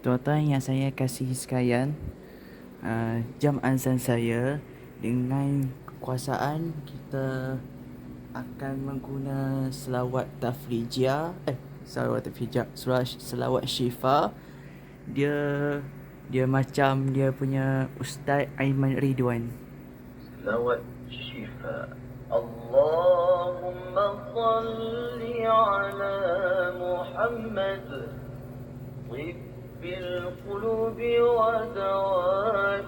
Tuan-tuan yang saya kasihi sekalian, jam azan saya dengan kekuasaan kita akan mengguna selawat tafrijiyah, selawat syifa. Dia macam dia punya Ustaz Aiman Ridwan. selawat syifa. Allahumma salli ala Muhammad طب القلوب ودوائها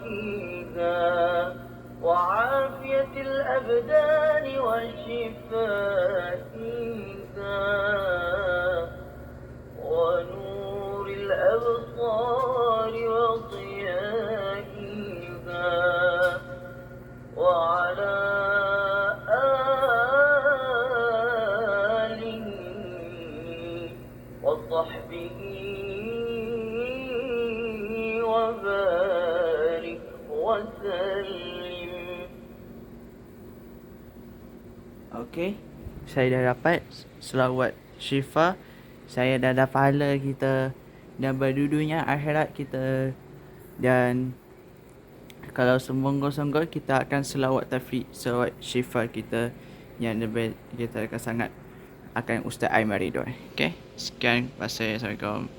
وعافية الأبدان وشفائها ونور الأبصار وضيائها وعلى آله وصحبه وبارك وسلم. Okey, saya dah dapat selawat syifa. Saya dah dapat pahala kita dan berdudunya akhirat kita. Dan kalau sungguh-sungguh kita akan selawat syifa kita yang lebih kita akan sangat akan Ustaz Aiman Ridwan. Okey, sekian. Assalamualaikum.